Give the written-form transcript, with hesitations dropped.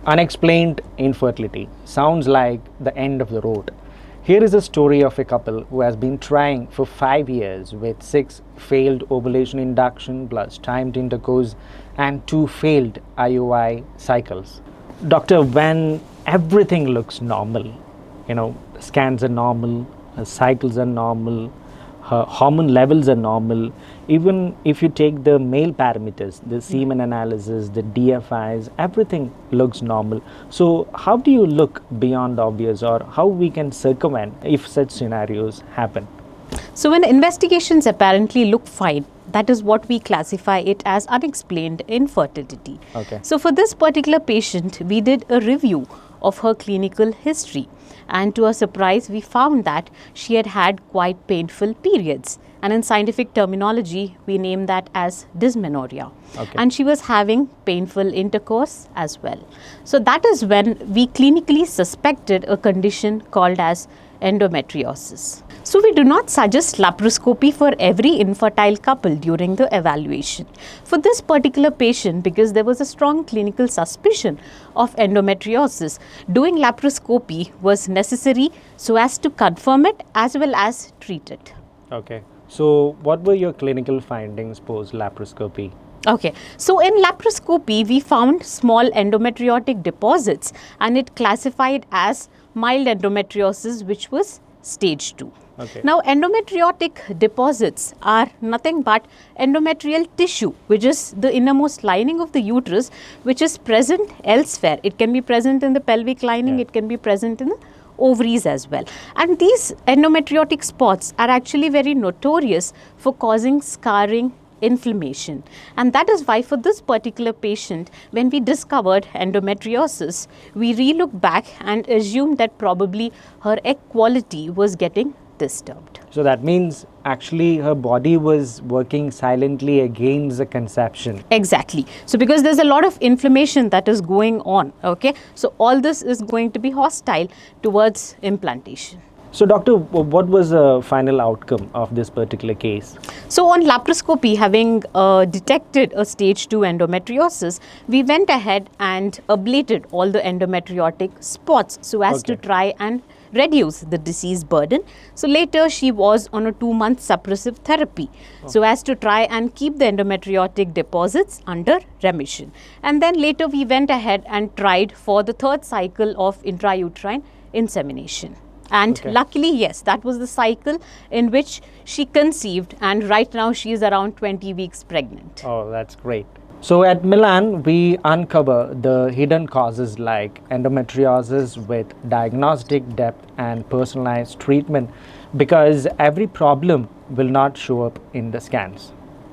Unexplained infertility sounds like the end of the road. Here is a story of a couple who has been trying for 5 years with 6 failed ovulation induction plus timed intercourse and 2 failed IUI cycles. Doctor, when everything looks normal, scans are normal, cycles are normal, her hormone levels are normal, even if you take the male parameters, the semen analysis, the DFIs, everything looks normal. So how do you look beyond obvious, or how we can circumvent if such scenarios happen? So when investigations apparently look fine, that is what we classify it as unexplained infertility. Okay. So for this particular patient, we did a review of her clinical history, and to our surprise we found that she had had quite painful periods, and in scientific terminology we name that as dysmenorrhea. Okay. And she was having painful intercourse as well. So that is when we clinically suspected a condition called as endometriosis. So we do not suggest laparoscopy for every infertile couple during the evaluation. For this particular patient, because there was a strong clinical suspicion of endometriosis, doing laparoscopy was necessary so as to confirm it as well as treat it. Okay. So what were your clinical findings post laparoscopy? Okay, so in laparoscopy we found small endometriotic deposits, and it classified as mild endometriosis, which was stage 2. Okay. Now endometriotic deposits are nothing but endometrial tissue, which is the innermost lining of the uterus, which is present elsewhere. It can be present in the pelvic lining, it can be present in the ovaries as well. And these endometriotic spots are actually very notorious for causing scarring, inflammation, and that is why for this particular patient, when we discovered endometriosis, we re-looked back and assumed that probably her egg quality was getting disturbed. So that means actually her body was working silently against the conception. Exactly. So because there's a lot of inflammation that is going on, okay, so all this is going to be hostile towards implantation. So doctor, what was the final outcome of this particular case? So on laparoscopy, having detected a stage 2 endometriosis, we went ahead and ablated all the endometriotic spots so as to try and reduce the disease burden. So later she was on a 2-month suppressive therapy so as to try and keep the endometriotic deposits under remission. And then later we went ahead and tried for the 3rd cycle of intrauterine insemination. And luckily, yes, that was the cycle in which she conceived, and right now she is around 20 weeks pregnant. Oh, that's great. So at Milann, we uncover the hidden causes like endometriosis with diagnostic depth and personalized treatment, because every problem will not show up in the scans.